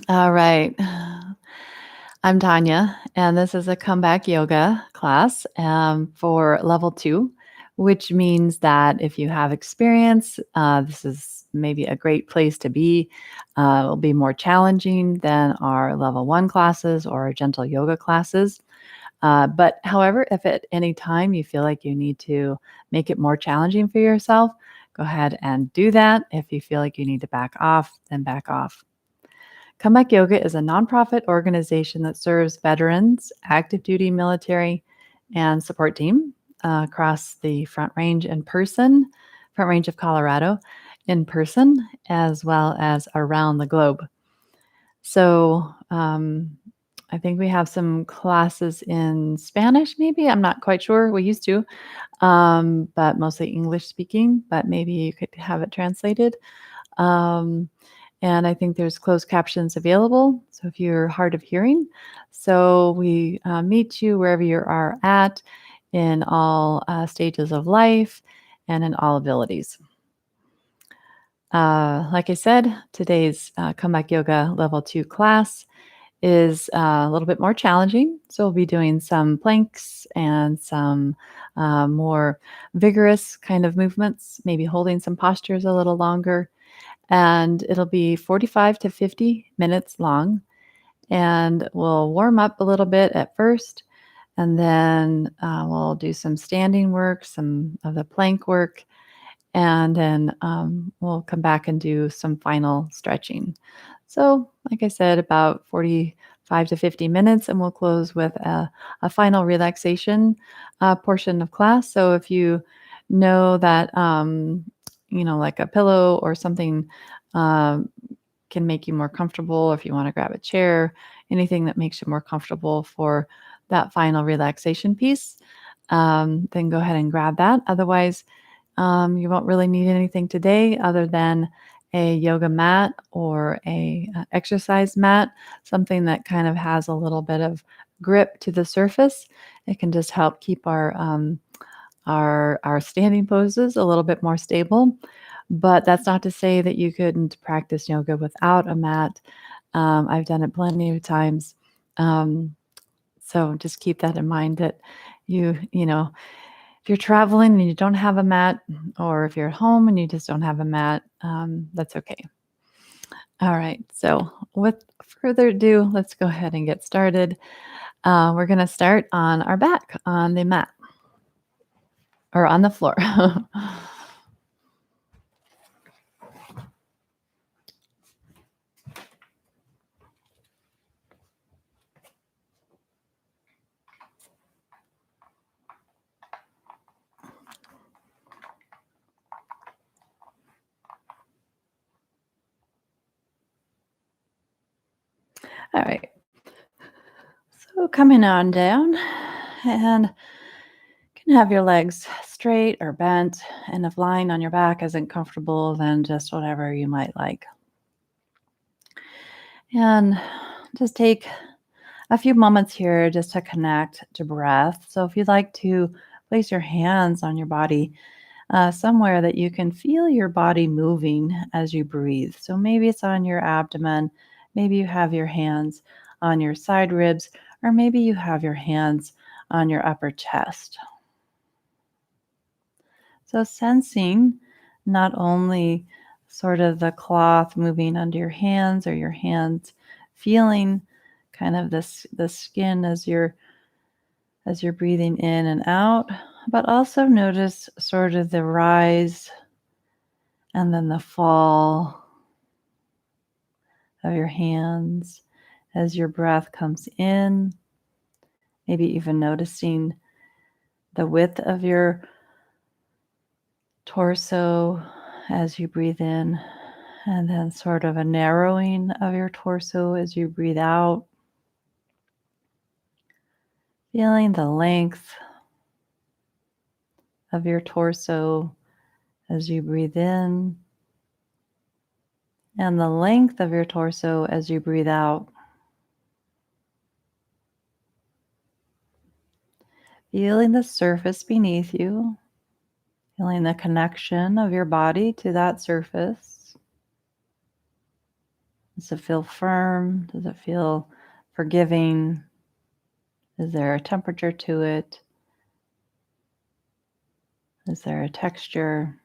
All right. I'm Tonya, and this is a comeback yoga class for level two, which means that if you have experience, this is maybe a great place to be. It'll be more challenging than our level one classes or our gentle yoga classes. But however, if at any time you feel like you need to make it more challenging for yourself, go ahead and do that. If you feel like you need to back off, then back off. Comeback Yoga is a nonprofit organization that serves veterans, active duty military, and support team across the Front Range of Colorado in person, as well as around the globe. So I think we have some classes in Spanish, maybe. I'm not quite sure. We used to, but mostly English speaking, but maybe you could have it translated. Um, and I think there's closed captions available. So if you're hard of hearing, so we meet you wherever you are at in all stages of life and in all abilities. Like I said, today's Comeback Yoga Level 2 class is a little bit more challenging. So we'll be doing some planks and some more vigorous kind of movements, maybe holding some postures a little longer, and it'll be 45 to 50 minutes long. And we'll warm up a little bit at first, and then we'll do some standing work, some of the plank work, and then we'll come back and do some final stretching. So, like I said, about 45 to 50 minutes, and we'll close with a final relaxation portion of class. So, if you know that, like a pillow or something um, can make you more comfortable, if you want to grab a chair, anything that makes you more comfortable for that final relaxation piece, then go ahead and grab that. Otherwise, you won't really need anything today other than a yoga mat or a exercise mat, something that kind of has a little bit of grip to the surface. It can just help keep our standing poses a little bit more stable. But that's not to say that you couldn't practice yoga without a mat. I've done it plenty of times. Um, so just keep that in mind that you know, if you're traveling and you don't have a mat, or if you're at home and you just don't have a mat, that's okay. All right. So, with further ado, let's go ahead and get started. We're going to start on our back on the mat or on the floor. All right. So, coming on down, and you can have your legs straight or bent. And if lying on your back isn't comfortable, then just whatever you might like. And just take a few moments here just to connect to breath. So if you'd like to place your hands on your body somewhere that you can feel your body moving as you breathe. So maybe it's on your abdomen, maybe you have your hands on your side ribs, or maybe you have your hands on your upper chest. So sensing not only sort of the cloth moving under your hands or your hands feeling kind of this the skin as you're breathing in and out, but also notice sort of the rise and then the fall of your hands as your breath comes in, maybe even noticing the width of your torso as you breathe in, and then sort of a narrowing of your torso as you breathe out, feeling the length of your torso as you breathe in, and the length of your torso as you breathe out. Feeling the surface beneath you, feeling the connection of your body to that surface. Does it feel firm? Does it feel forgiving? Is there a temperature to it? Is there a texture?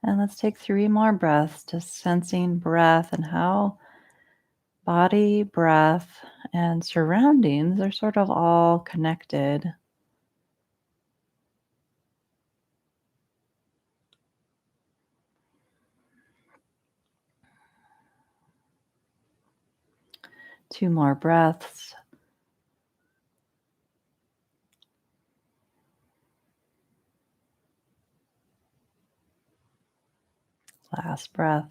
And let's take 3 more breaths, just sensing breath and how body, breath, and surroundings are sort of all connected. Two more breaths. Last breath.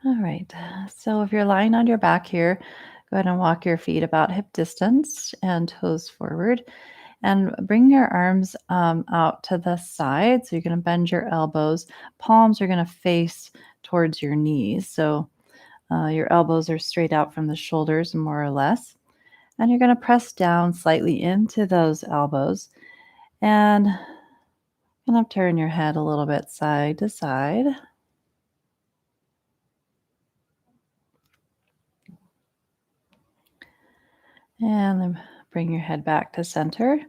All right. So if you're lying on your back here, go ahead and walk your feet about hip distance and toes forward. And bring your arms out to the side. So you're going to bend your elbows. Palms are going to face towards your knees. So your elbows are straight out from the shoulders, more or less. And you're going to press down slightly into those elbows. And kind of turn your head a little bit side to side. And then bring your head back to center.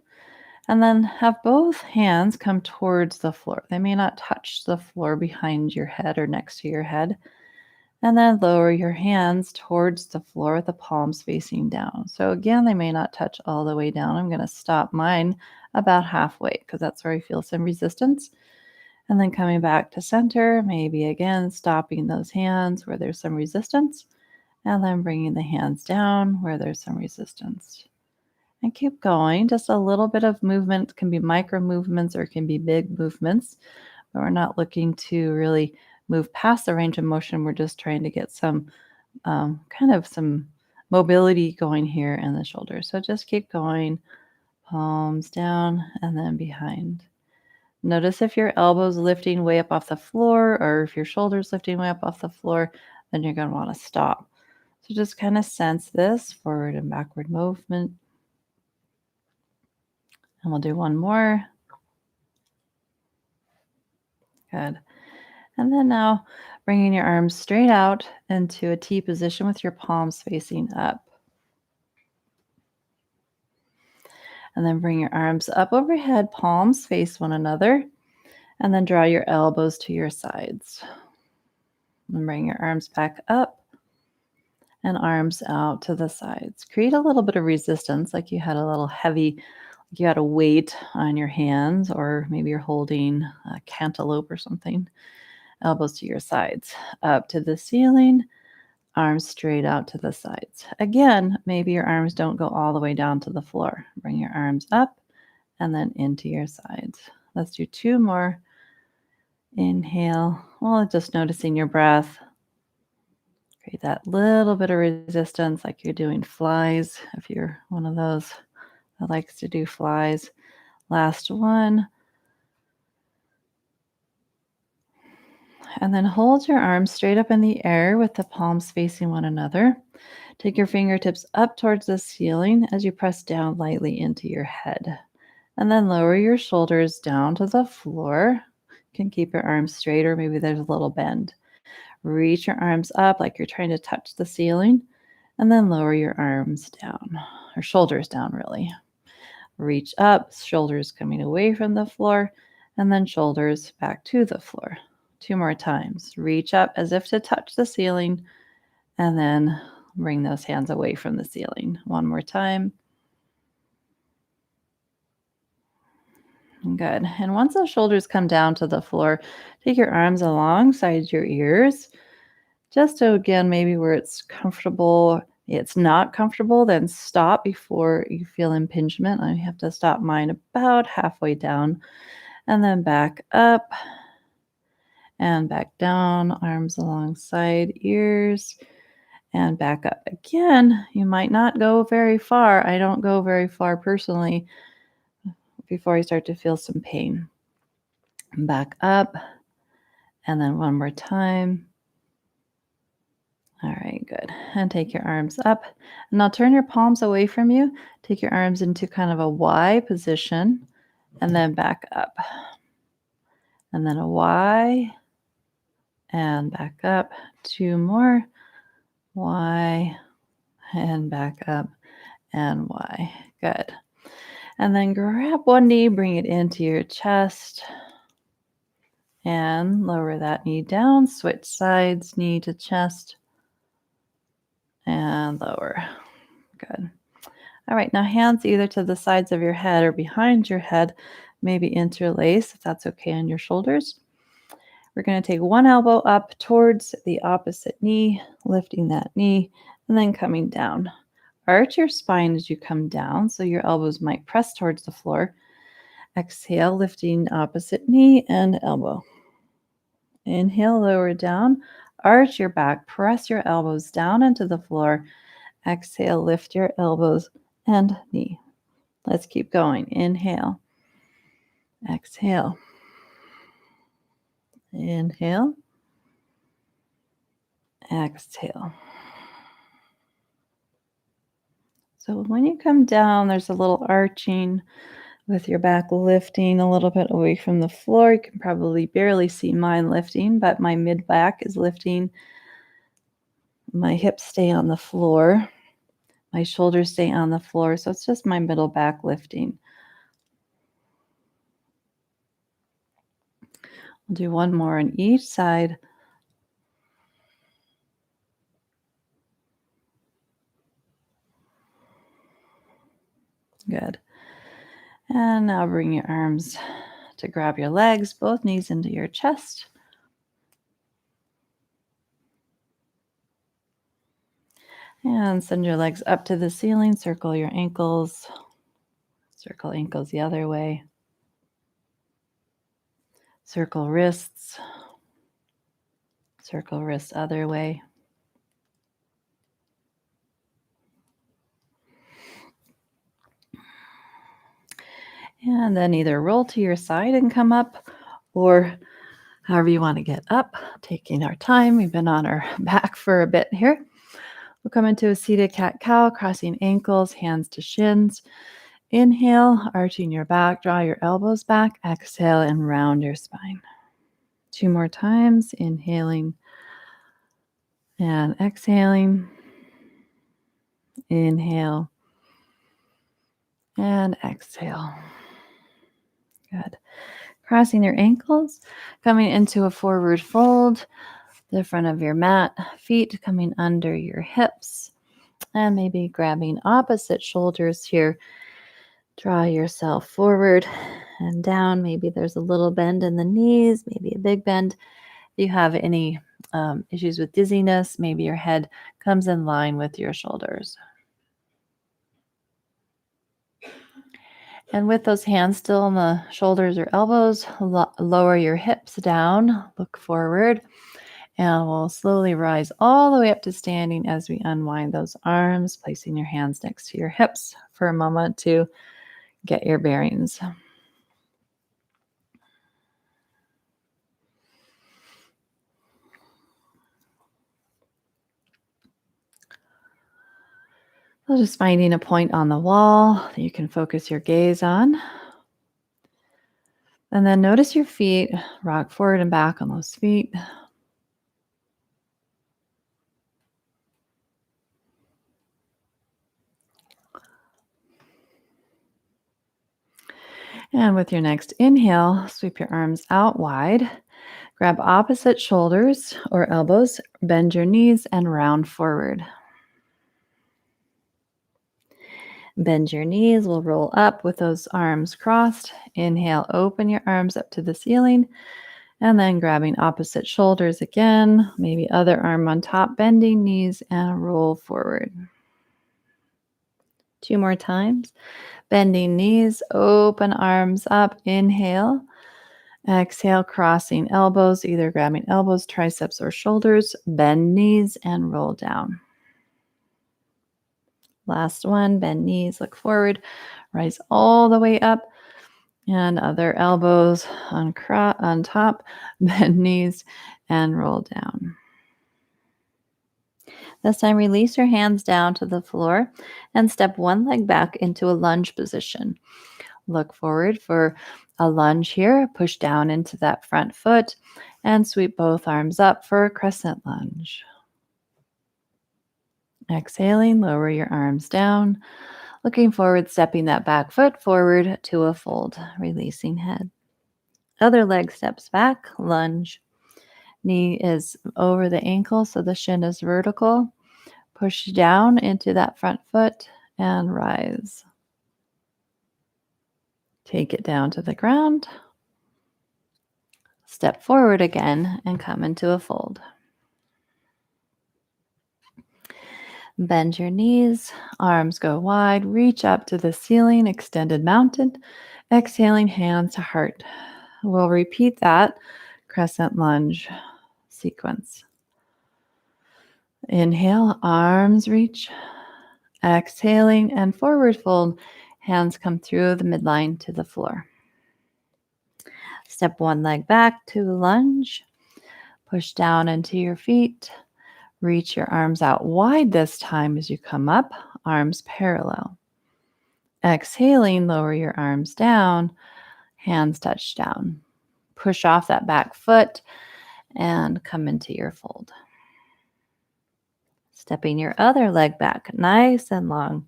And then have both hands come towards the floor. They may not touch the floor behind your head or next to your head. And then lower your hands towards the floor with the palms facing down. So again, they may not touch all the way down. I'm going to stop mine about halfway because that's where I feel some resistance. And then coming back to center, maybe again stopping those hands where there's some resistance. And then bringing the hands down where there's some resistance. And keep going. Just a little bit of movement can be micro movements or it can be big movements. But we're not looking to really move past the range of motion. We're just trying to get some kind of some mobility going here in the shoulders. So just keep going. Palms down and then behind. Notice if your elbows lifting way up off the floor or if your shoulders lifting way up off the floor, then you're going to want to stop. So just kind of sense this forward and backward movement. And we'll do one more. Good. And then now bringing your arms straight out into a T position with your palms facing up. And then bring your arms up overhead, palms face one another. And then draw your elbows to your sides. And bring your arms back up and arms out to the sides. Create a little bit of resistance, like you had a little heavy, like you had a weight on your hands, or maybe you're holding a cantaloupe or something. Elbows to your sides, up to the ceiling, arms straight out to the sides. Again, maybe your arms don't go all the way down to the floor. Bring your arms up and then into your sides. Let's do two more. Inhale. Well, just noticing your breath. Create that little bit of resistance like you're doing flies, if you're one of those that likes to do flies. Last one. And then hold your arms straight up in the air with the palms facing one another. Take your fingertips up towards the ceiling as you press down lightly into your head. And then lower your shoulders down to the floor. You can keep your arms straight or maybe there's a little bend. Reach your arms up like you're trying to touch the ceiling. And then lower your arms down, or shoulders down really. Reach up, shoulders coming away from the floor, and then shoulders back to the floor. Two more times. Reach up as if to touch the ceiling, and then bring those hands away from the ceiling. One more time. Good. And once those shoulders come down to the floor, take your arms alongside your ears. Just so again, maybe where it's comfortable, it's not comfortable, then stop before you feel impingement. I have to stop mine about halfway down and then back up and back down, arms alongside ears and back up. Again, you might not go very far. I don't go very far personally before I start to feel some pain. Back up and then one more time. All right, good. and take your arms up. And now turn your palms away from you. Take your arms into kind of a Y position and then back up. And then a Y and back up. 2 more. Y and back up and Y. Good. And then grab one knee, bring it into your chest and lower that knee down. Switch sides, knee to chest and lower. Good. All right, now hands either to the sides of your head or behind your head, maybe interlace if that's okay on your shoulders. We're going to take one elbow up towards the opposite knee, lifting that knee, and then coming down. Arch your spine as you come down, so your elbows might press towards the floor. Exhale, lifting opposite knee and elbow. Inhale, lower down. Arch your back, press your elbows down into the floor. Exhale, lift your elbows and knee. Let's keep going. Inhale. Exhale. Inhale. Exhale. So when you come down, there's a little arching with your back lifting a little bit away from the floor. You can probably barely see mine lifting, but my mid back is lifting. My hips stay on the floor. My shoulders stay on the floor. So it's just my middle back lifting. We'll do one more on each side. Good. And now bring your arms to grab your legs, both knees into your chest. And send your legs up to the ceiling. Circle your ankles. Circle ankles the other way. Circle wrists. Circle wrists other way. And then either roll to your side and come up, or however you want to get up, taking our time. We've been on our back for a bit here. We'll come into a seated cat-cow, crossing ankles, hands to shins. Inhale, arching your back, draw your elbows back. Exhale and round your spine. 2 more times, inhaling and exhaling. Inhale and exhale. Good. Crossing your ankles, coming into a forward fold, the front of your mat, feet coming under your hips, and maybe grabbing opposite shoulders here. Draw yourself forward and down. Maybe there's a little bend in the knees, maybe a big bend. If you have any issues with dizziness, maybe your head comes in line with your shoulders. And with those hands still on the shoulders or elbows, lower your hips down, look forward, and we'll slowly rise all the way up to standing as we unwind those arms, placing your hands next to your hips for a moment to get your bearings. So just finding a point on the wall that you can focus your gaze on. And then notice your feet, rock forward and back on those feet. And with your next inhale, sweep your arms out wide. Grab opposite shoulders or elbows, bend your knees and round forward. Bend your knees, we'll roll up with those arms crossed. Inhale, open your arms up to the ceiling. And then grabbing opposite shoulders again, maybe other arm on top, bending knees and roll forward. 2 more times. Bending knees, open arms up. Inhale. Exhale, crossing elbows, either grabbing elbows, triceps, or shoulders. Bend knees and roll down. Last one, bend knees, look forward, rise all the way up. And other elbows on top, bend knees, and roll down. This time, release your hands down to the floor and step one leg back into a lunge position. Look forward for a lunge here. Push down into that front foot and sweep both arms up for a crescent lunge. Exhaling, lower your arms down. Looking forward, stepping that back foot forward to a fold, releasing head. Other leg steps back, lunge. Knee is over the ankle, so the shin is vertical. Push down into that front foot and rise. Take it down to the ground. Step forward again and come into a fold. Bend your knees, arms go wide, reach up to the ceiling, extended mountain. Exhaling, hands to heart. We'll repeat that crescent lunge sequence. Inhale, arms reach. Exhaling and forward fold. Hands come through the midline to the floor. Step one leg back to lunge. Push down into your feet. Reach your arms out wide this time as you come up, arms parallel. Exhaling, lower your arms down, hands touch down. Push off that back foot and come into your fold. Stepping your other leg back, nice and long.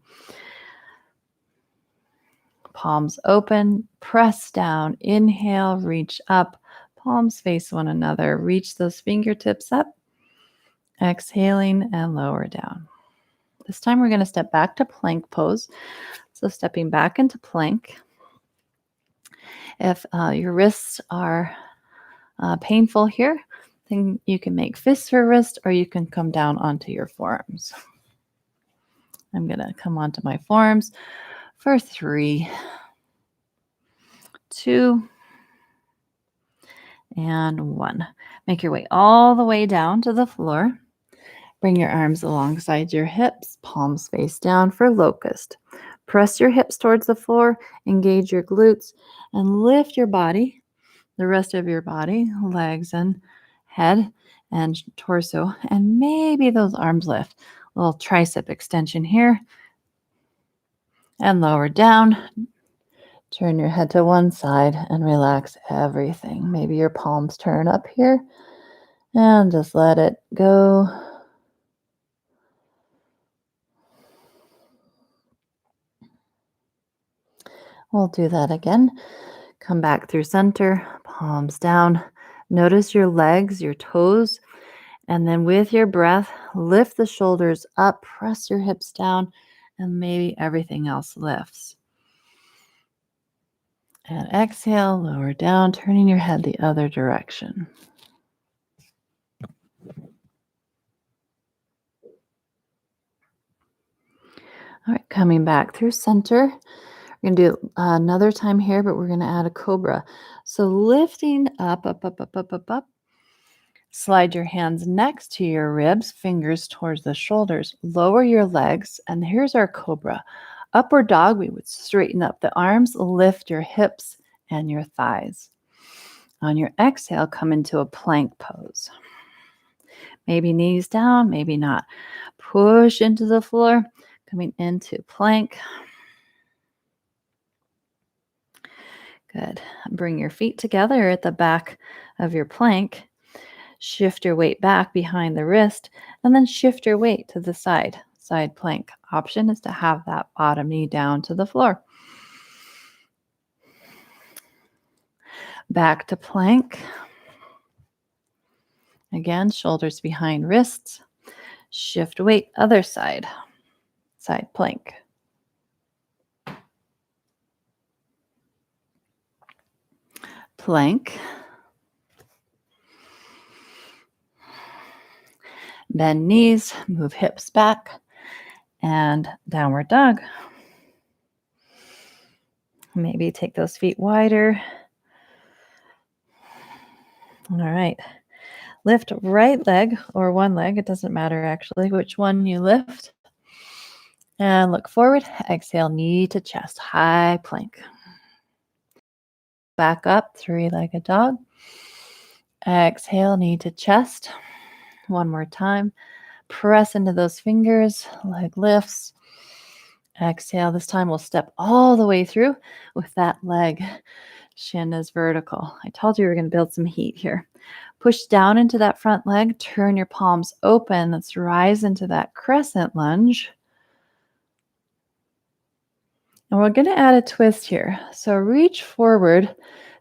Palms open, press down, inhale, reach up, palms face one another. Reach those fingertips up. Exhaling and lower down. This time we're going to step back to plank pose. So stepping back into plank. If your wrists are painful here, then you can make fists for wrist, or you can come down onto your forearms. I'm going to come onto my forearms for 3, 2, and 1. Make your way all the way down to the floor. Bring your arms alongside your hips, palms face down for locust. Press your hips towards the floor, engage your glutes, and lift your body, the rest of your body, legs and head and torso, and maybe those arms lift. A little tricep extension here. And lower down. Turn your head to one side and relax everything. Maybe your palms turn up here and just let it go. We'll do that again. Come back through center, palms down. Notice your legs, your toes, and then with your breath, lift the shoulders up, press your hips down, and maybe everything else lifts. And exhale, lower down, turning your head the other direction. All right, coming back through center. We're going to do another time here, but we're going to add a cobra. So lifting up, up, up, up, up, up, up. Slide your hands next to your ribs, fingers towards the shoulders. Lower your legs, and here's our cobra. Upward dog, we would straighten up the arms, lift your hips and your thighs. On your exhale, come into a plank pose. Maybe knees down, maybe not. Push into the floor, coming into plank. Good. Bring your feet together at the back of your plank. Shift your weight back behind the wrist, and then shift your weight to the side plank. Option is to have that bottom knee down to the floor. Back to plank. Again, shoulders behind wrists. Shift weight, other side plank. Plank. Bend knees, move hips back, and downward dog. Maybe take those feet wider. All right. Lift right leg or one leg. It doesn't matter actually which one you lift. And look forward. Exhale, knee to chest, high plank. Back up, 3-legged dog. Exhale, knee to chest. One more time. Press into those fingers, leg lifts. Exhale. This time we'll step all the way through with that leg. Shin is vertical. I told you we were going to build some heat here. Push down into that front leg. Turn your palms open. Let's rise into that crescent lunge. And we're going to add a twist here. So reach forward,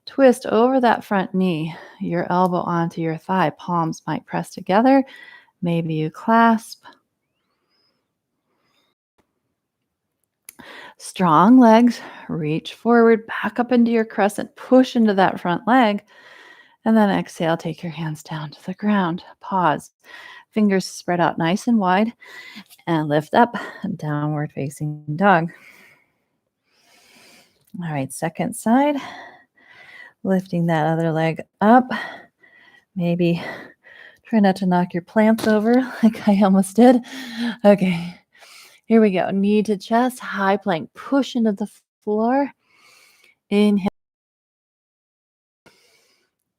twist over that front knee, your elbow onto your thigh. Palms might press together. Maybe you clasp. Strong legs, reach forward, back up into your crescent, push into that front leg, and then exhale, take your hands down to the ground. Pause. Fingers spread out nice and wide, and lift up, downward facing dog. All right, second side. Lifting that other leg up. Maybe try not to knock your plants over like I almost did. Okay, here we go. Knee to chest, high plank. Push into the floor. Inhale.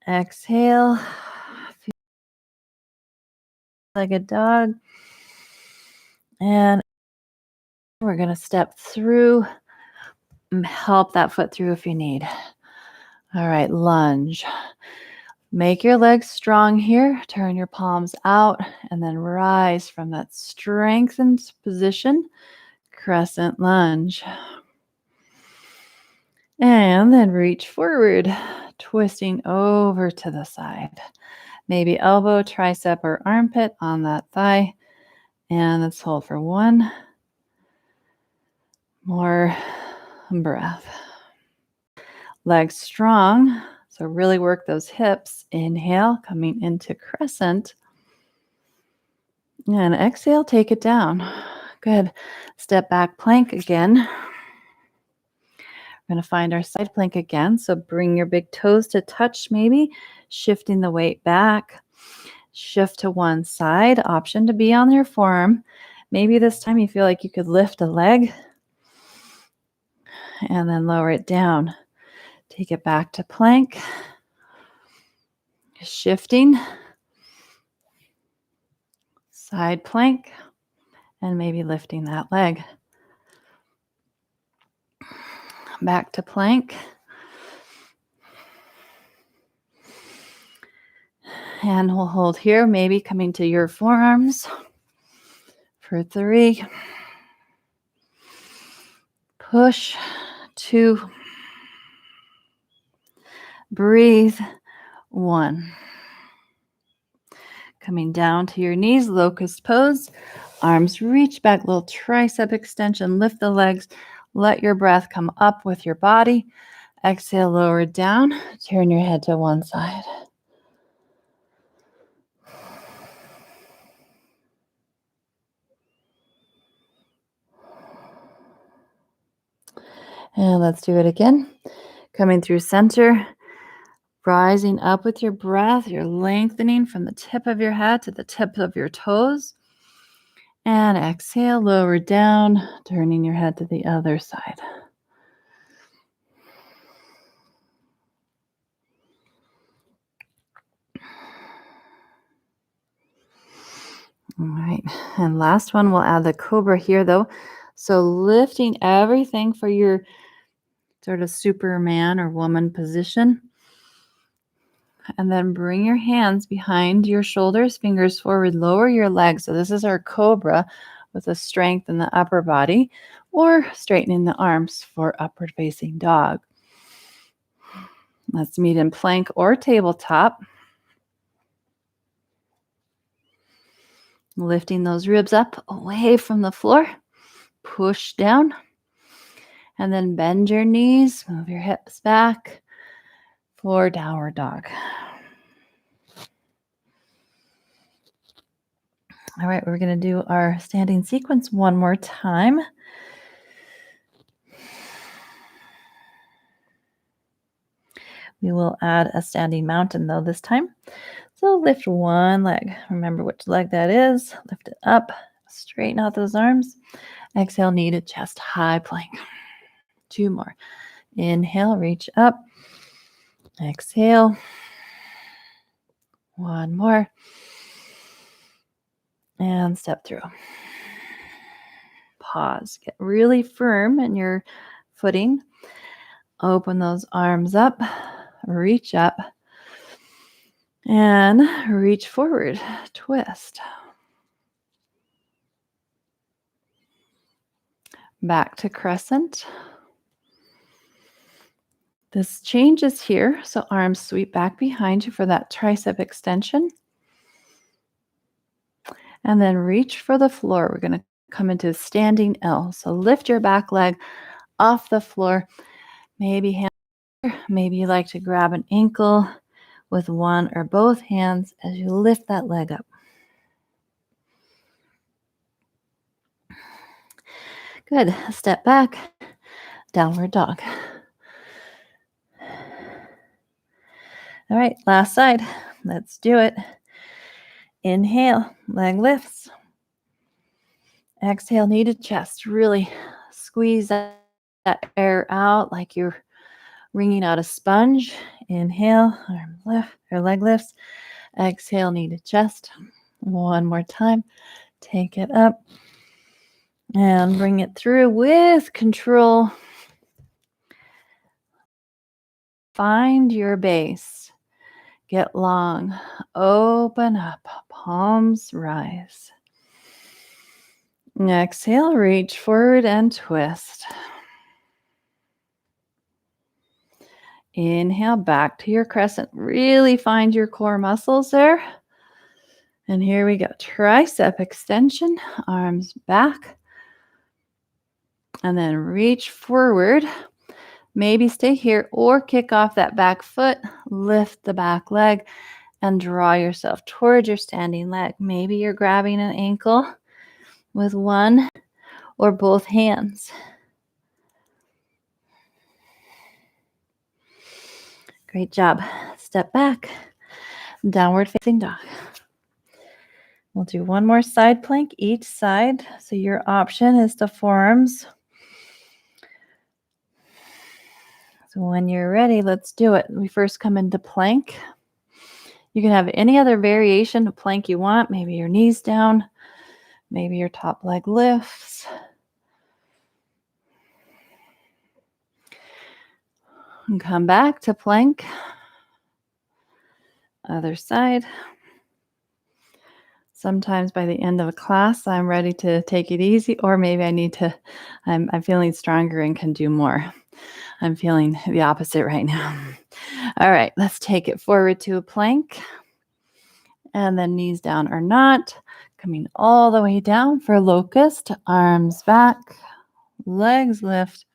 Exhale. Like a dog. And we're going to step through. Help that foot through if you need. All right, lunge. Make your legs strong here. Turn your palms out and then rise from that strengthened position. Crescent lunge. And then reach forward, twisting over to the side. Maybe elbow, tricep, or armpit on that thigh. And let's hold for one more breath. Legs strong. So really work those hips. Inhale, coming into crescent. And exhale, take it down. Good. Step back plank again. We're going to find our side plank again. So bring your big toes to touch maybe. Shifting the weight back. Shift to one side. Option to be on your forearm. Maybe this time you feel like you could lift a leg. And then lower it down. Take it back to plank. Shifting. Side plank. And maybe lifting that leg. Back to plank. And we'll hold here, maybe coming to your forearms for 3. Push. 2. Breathe. 1. Coming down to your knees, locust pose. Arms reach back, little tricep extension. Lift the legs. Let your breath come up with your body. Exhale, lower it down. Turn your head to one side. And let's do it again. Coming through center. Rising up with your breath. You're lengthening from the tip of your head to the tip of your toes. And exhale, lower down, turning your head to the other side. All right, and last one, we'll add the cobra here though. So lifting everything for your sort of Superman or woman position. And then bring your hands behind your shoulders, fingers forward, lower your legs. So this is our cobra with a strength in the upper body, or straightening the arms for upward facing dog. Let's meet in plank or tabletop. Lifting those ribs up away from the floor. Push down. And then bend your knees, move your hips back for downward dog. All right, we're going to do our standing sequence one more time. We will add a standing mountain though this time. So lift one leg. Remember which leg that is. Lift it up. Straighten out those arms. Exhale, knee to chest, high plank. 2 more. Inhale, reach up. Exhale. 1 more. And step through. Pause. Get really firm in your footing. Open those arms up. Reach up. And reach forward. Twist. Back to crescent. This changes here. So arms sweep back behind you for that tricep extension. And then reach for the floor. We're going to come into standing L. So lift your back leg off the floor. Maybe you like to grab an ankle with one or both hands as you lift that leg up. Good. Step back. Downward dog. All right, last side. Let's do it. Inhale, leg lifts. Exhale, knee to chest. Really squeeze that air out like you're wringing out a sponge. Inhale, arm lift, or leg lifts. Exhale, knee to chest. One more time. Take it up and bring it through with control. Find your base. Get long. Open up. Palms rise. Exhale, reach forward and twist. Inhale, back to your crescent. Really find your core muscles there. And here we go. Tricep extension, arms back. And then reach forward. Maybe stay here or kick off that back foot. Lift the back leg and draw yourself towards your standing leg. Maybe you're grabbing an ankle with one or both hands. Great job. Step back. Downward facing dog. We'll do one more side plank each side. So your option is to forearms. So when you're ready, let's do it. We first come into plank. You can have any other variation of plank you want. Maybe your knees down. Maybe your top leg lifts. And come back to plank. Other side. Sometimes by the end of a class, I'm ready to take it easy, or maybe I'm feeling stronger and can do more. I'm feeling the opposite right now. All right, let's take it forward to a plank. And then knees down or not. Coming all the way down for locust. Arms back, legs lift,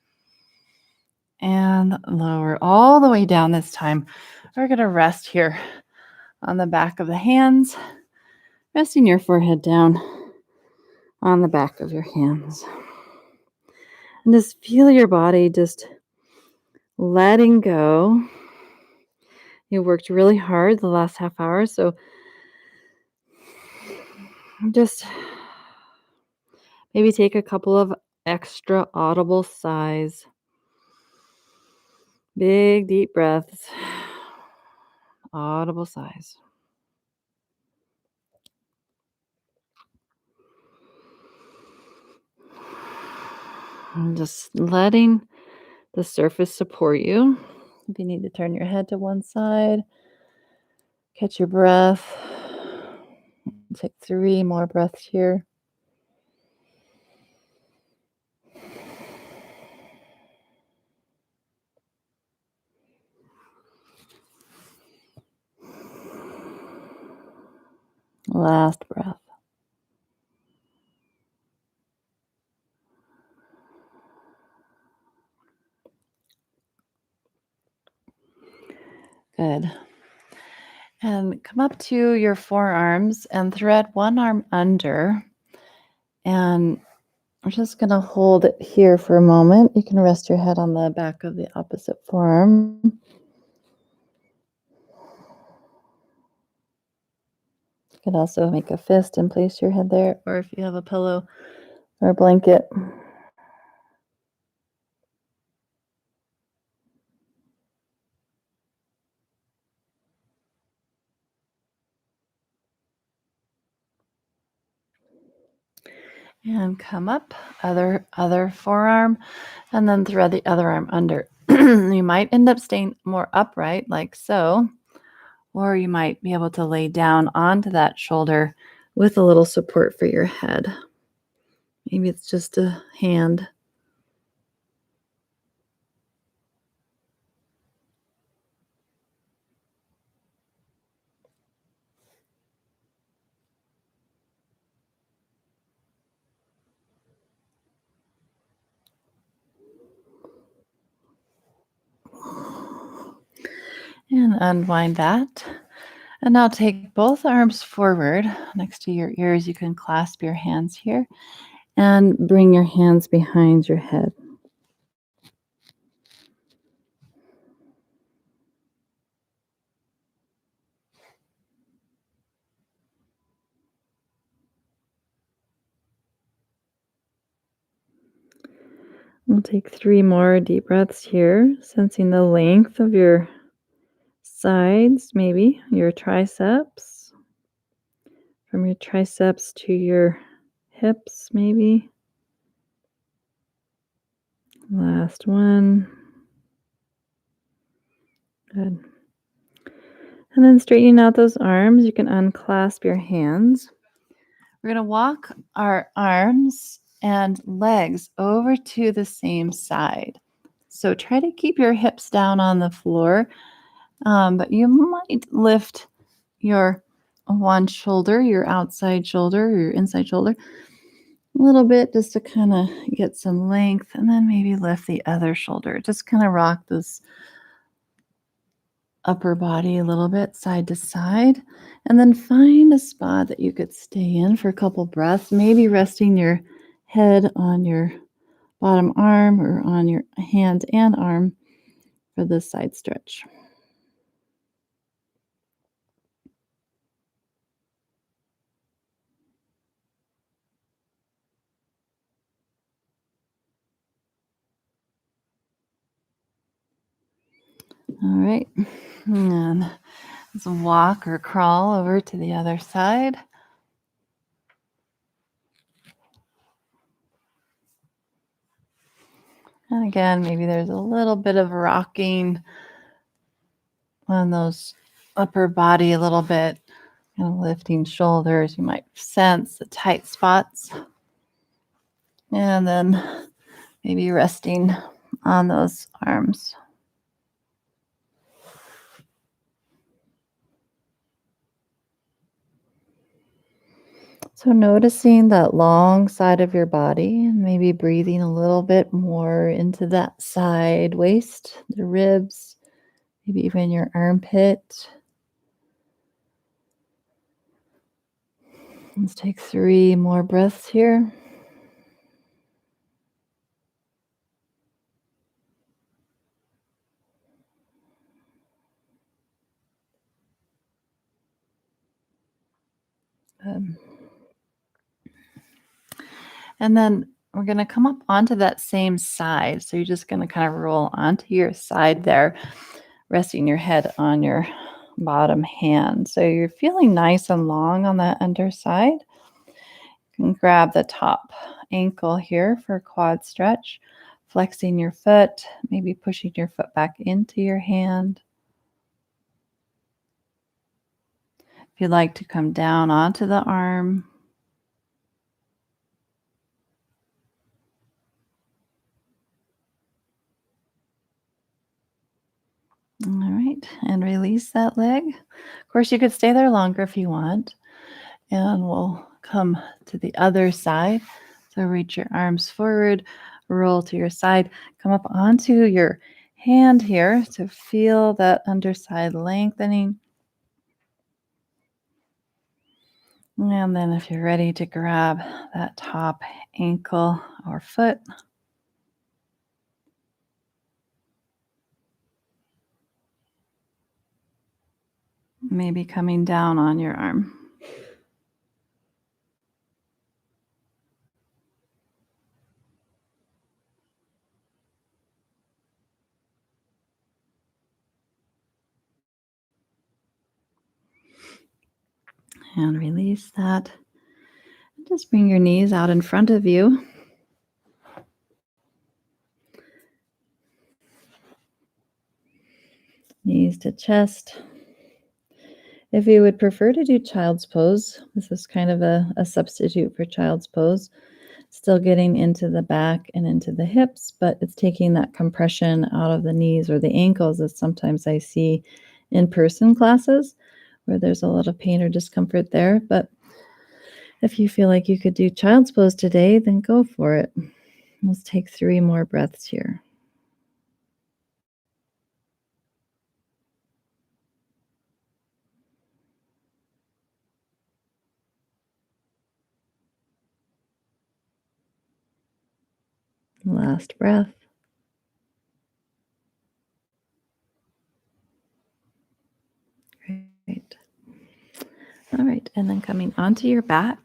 and lower all the way down this time. We're going to rest here on the back of the hands. Resting your forehead down on the back of your hands. And just feel your body just letting go. You worked really hard the last half hour, so just maybe take a couple of extra audible sighs. Big, deep breaths. Audible sighs. And just letting the surface support you. If you need to turn your head to one side, catch your breath. Take 3 more breaths here. Last breath. Good. And come up to your forearms and thread one arm under. And we're just going to hold it here for a moment. You can rest your head on the back of the opposite forearm. You can also make a fist and place your head there, or if you have a pillow or a blanket. And come up, other forearm, and then thread the other arm under. You might end up staying more upright like so, or you might be able to lay down onto that shoulder with a little support for your head. Maybe it's just a hand. And unwind that. And now take both arms forward next to your ears. You can clasp your hands here and bring your hands behind your head. We'll take 3 more deep breaths here, sensing the length of your sides, maybe your triceps, from your triceps to your hips, maybe. Last one. Good. And then straightening out those arms, you can unclasp your hands. We're going to walk our arms and legs over to the same side. So try to keep your hips down on the floor, but you might lift your one shoulder, your outside shoulder, your inside shoulder, a little bit just to kind of get some length, and then maybe lift the other shoulder. Just kind of rock this upper body a little bit side to side, and then find a spot that you could stay in for a couple breaths, maybe resting your head on your bottom arm or on your hand and arm for this side stretch. All right. And let's walk or crawl over to the other side. And again, maybe there's a little bit of rocking on those upper body a little bit, kind of lifting shoulders. You might sense the tight spots. And then maybe resting on those arms. So noticing that long side of your body and maybe breathing a little bit more into that side waist, the ribs, maybe even your armpit. Let's take 3 more breaths here. Good. And then we're going to come up onto that same side. So you're just going to kind of roll onto your side there, resting your head on your bottom hand. So you're feeling nice and long on that underside. You can grab the top ankle here for a quad stretch, flexing your foot, maybe pushing your foot back into your hand. If you'd like to come down onto the arm, all right, and release that leg. Of course, you could stay there longer if you want. And we'll come to the other side. So reach your arms forward, roll to your side, come up onto your hand here to feel that underside lengthening. And then if you're ready to grab that top ankle or foot, maybe coming down on your arm. And release that. Just bring your knees out in front of you, knees to chest. If you would prefer to do child's pose, this is kind of a substitute for child's pose. Still getting into the back and into the hips, but it's taking that compression out of the knees or the ankles, as sometimes I see in person classes where there's a lot of pain or discomfort there. But if you feel like you could do child's pose today, then go for it. Let's take 3 more breaths here. Last breath. Great. All right, and then coming onto your back.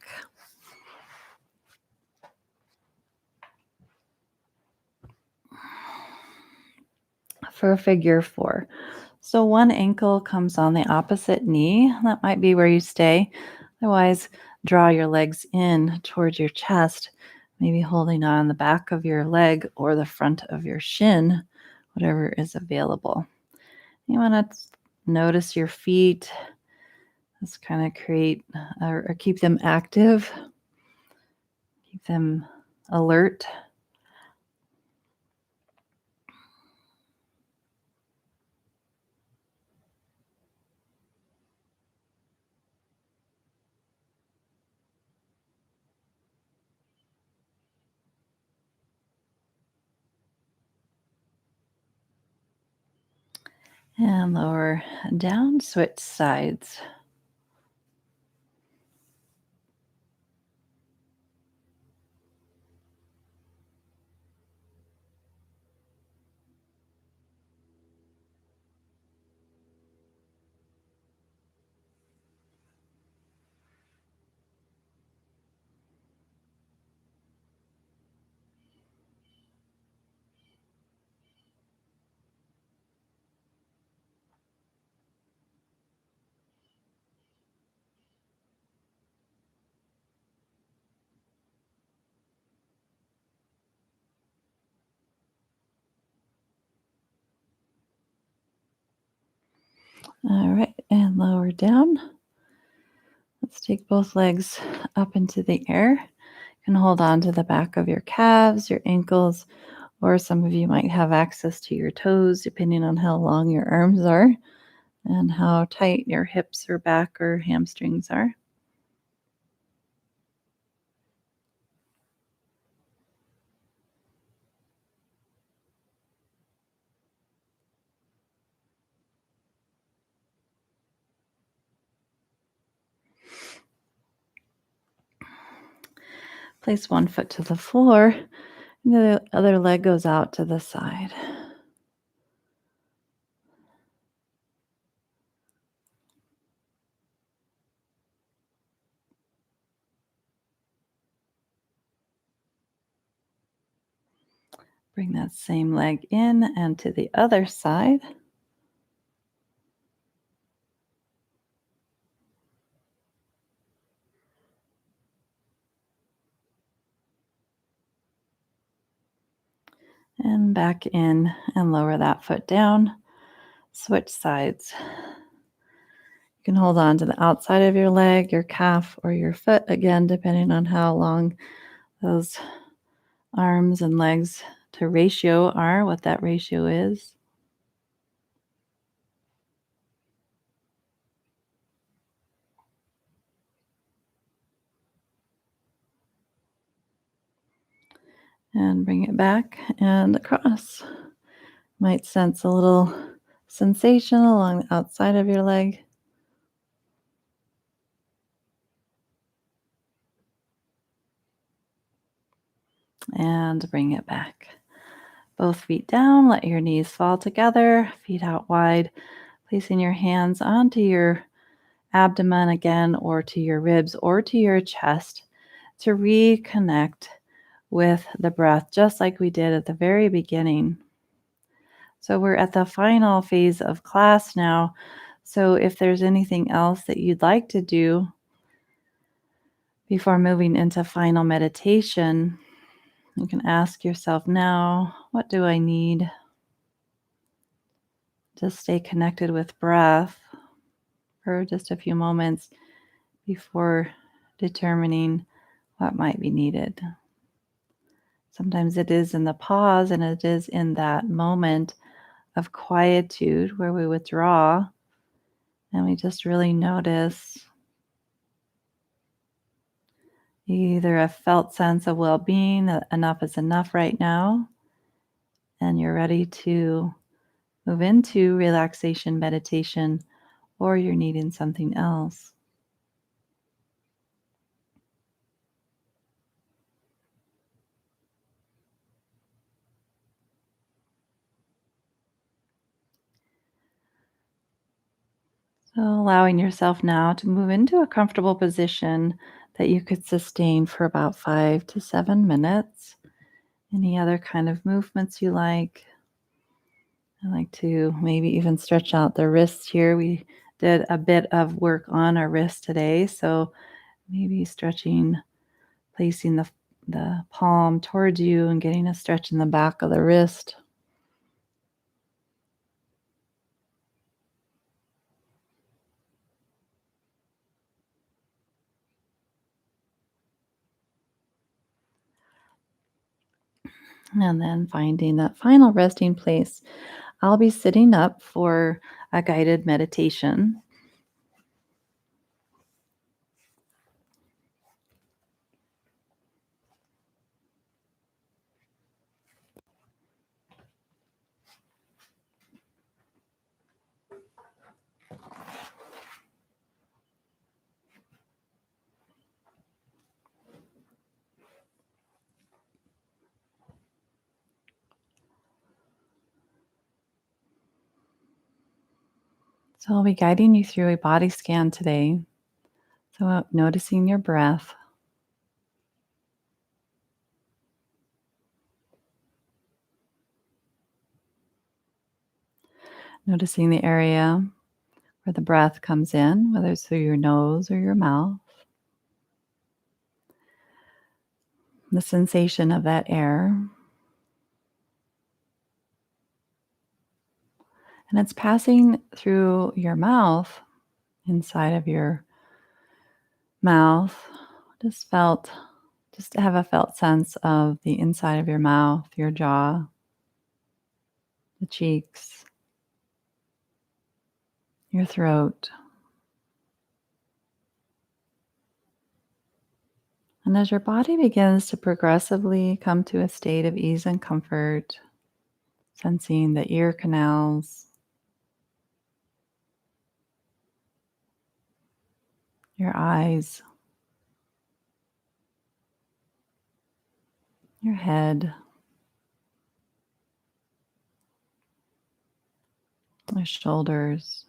For figure 4. So one ankle comes on the opposite knee. That might be where you stay. Otherwise, draw your legs in towards your chest, maybe holding on the back of your leg or the front of your shin, whatever is available. You want to notice your feet. Just kind of create or keep them active, keep them alert. And lower down, switch sides. All right, and lower down. Let's take both legs up into the air. You can hold on to the back of your calves, your ankles, or some of you might have access to your toes, depending on how long your arms are and how tight your hips or back or hamstrings are. Place one foot to the floor, and the other leg goes out to the side. Bring that same leg in and to the other side. And back in and lower that foot down. Switch sides. You can hold on to the outside of your leg, your calf, or your foot, again, depending on how long those arms and legs to ratio are, what that ratio is. And bring it back and across. Might sense a little sensation along the outside of your leg. And bring it back. Both feet down, let your knees fall together, feet out wide, placing your hands onto your abdomen again, or to your ribs, or to your chest to reconnect with the breath, just like we did at the very beginning. So we're at the final phase of class now. So if there's anything else that you'd like to do, Before moving into final meditation, you can ask yourself now, what do I need to stay connected with breath for just a few moments before determining what might be needed? Sometimes it is in the pause and it is in that moment of quietude where we withdraw and we just really notice either a felt sense of well-being, enough is enough right now, and you're ready to move into relaxation meditation, or you're needing something else. So allowing yourself now to move into a comfortable position that you could sustain for about 5 to 7 minutes. Any other kind of movements you like? I like to maybe even stretch out the wrists here. We did a bit of work on our wrists today, so maybe stretching, placing the palm towards you and getting a stretch in the back of the wrist. And then finding that final resting place. I'll be sitting up for a guided meditation. So I'll be guiding you through a body scan today. So noticing your breath, noticing the area where the breath comes in, whether it's through your nose or your mouth, the sensation of that air. And it's passing through your mouth, inside of your mouth. Just felt, just have a felt sense of the inside of your mouth, your jaw, the cheeks, your throat. And as your body begins to progressively come to a state of ease and comfort, sensing the ear canals, your eyes, your head, your shoulders,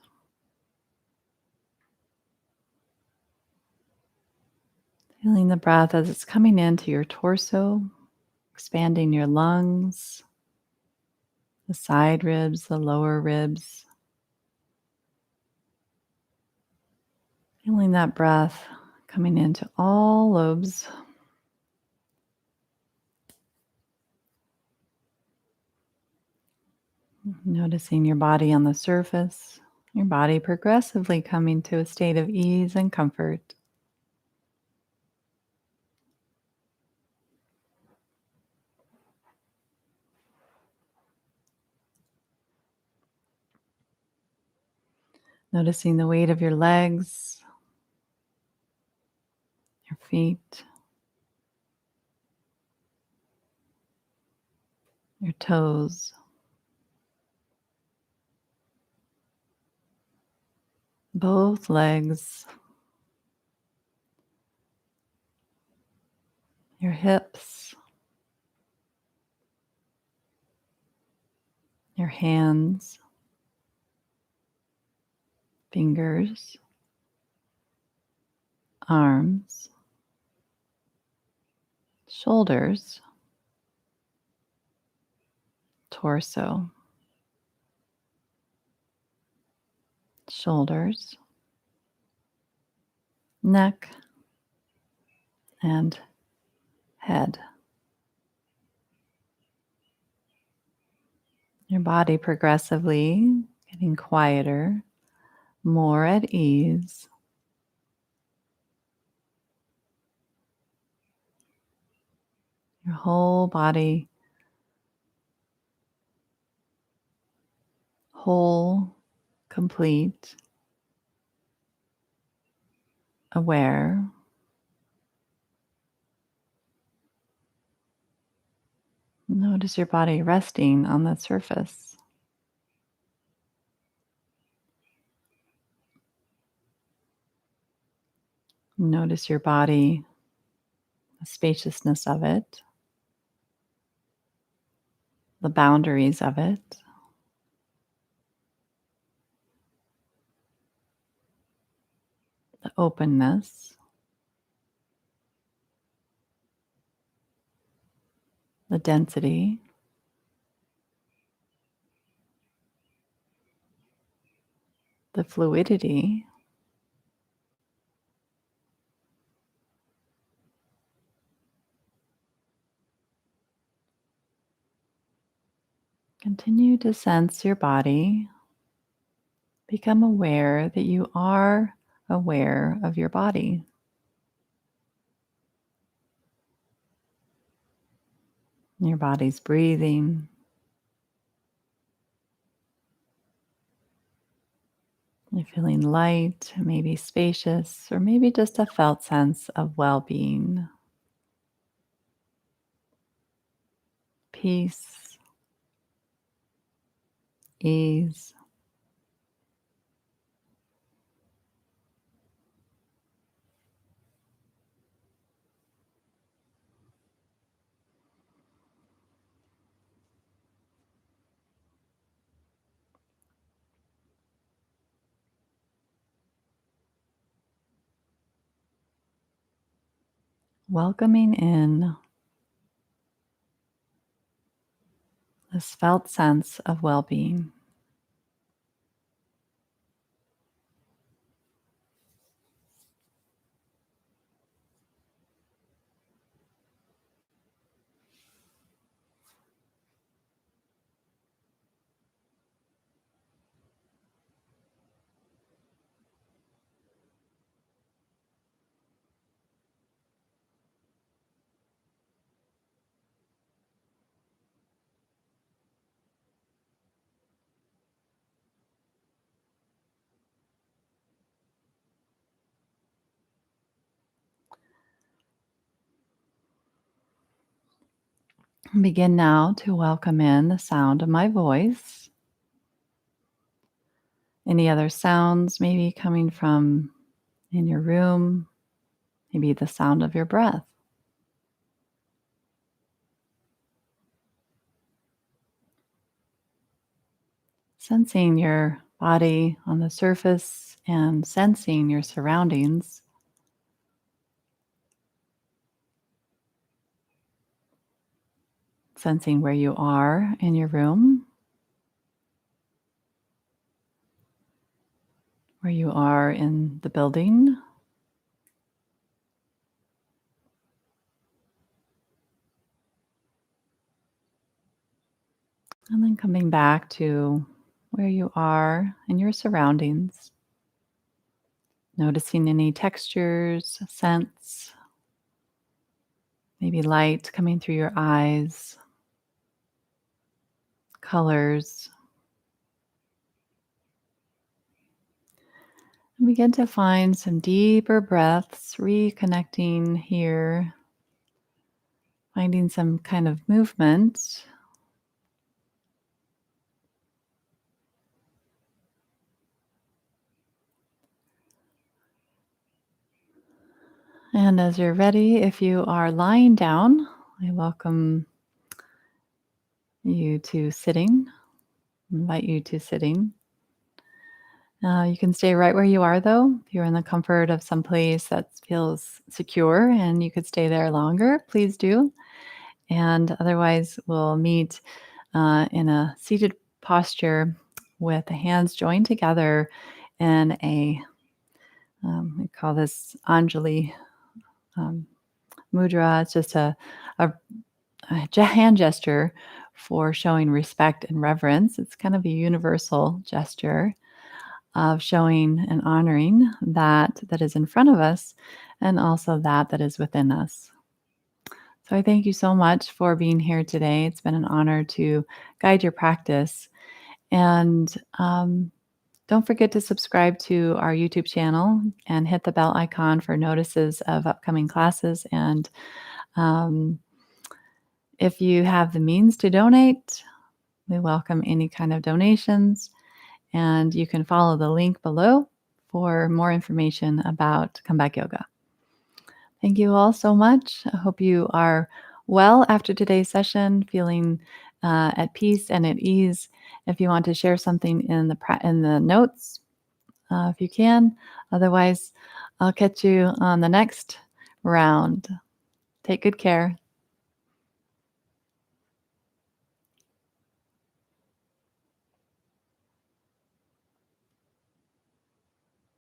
feeling the breath as it's coming into your torso, expanding your lungs, the side ribs, the lower ribs. Feeling that breath coming into all lobes. Noticing your body on the surface, your body progressively coming to a state of ease and comfort. Noticing the weight of your legs, your feet, your toes, both legs, your hips, your hands, fingers, arms, shoulders, torso, shoulders, neck, and head. Your body progressively getting quieter, more at ease. Your whole body whole, complete, aware. Notice your body resting on the surface. Notice your body, the spaciousness of it, the boundaries of it, the openness, the density, the fluidity. Continue to sense your body. Become aware that you are aware of your body. Your body's breathing. You're feeling light, maybe spacious, or maybe just a felt sense of well-being, peace, ease. Welcoming in this felt sense of well-being. Begin now to welcome in the sound of my voice. Any other sounds maybe coming from in your room, maybe the sound of your breath. Sensing your body on the surface and sensing your surroundings. Sensing where you are in your room, where you are in the building. And then coming back to where you are in your surroundings. Noticing any textures, scents, maybe light coming through your eyes, colors. And begin to find some deeper breaths, reconnecting here, finding some kind of movement. And as you're ready, if you are lying down, I welcome you to sitting, invite you to sitting. You can stay right where you are, though. If you're in the comfort of some place that feels secure and you could stay there longer, please do. And otherwise, we'll meet in a seated posture with the hands joined together in a, we call this Anjali mudra. It's just a, a hand gesture for showing respect and reverence. It's kind of a universal gesture of showing and honoring that is in front of us and also that is within us. So I thank you so much for being here today. It's been an honor to guide your practice. And don't forget to subscribe to our YouTube channel and hit the bell icon for notices of upcoming classes. And um, if you have the means to donate, we welcome any kind of donations. And you can follow the link below for more information about comeback yoga. Thank you all so much. I hope you are well after today's session, feeling at peace and at ease. If you want to share something in the notes, if you can. Otherwise, I'll catch you on the next round. Take good care.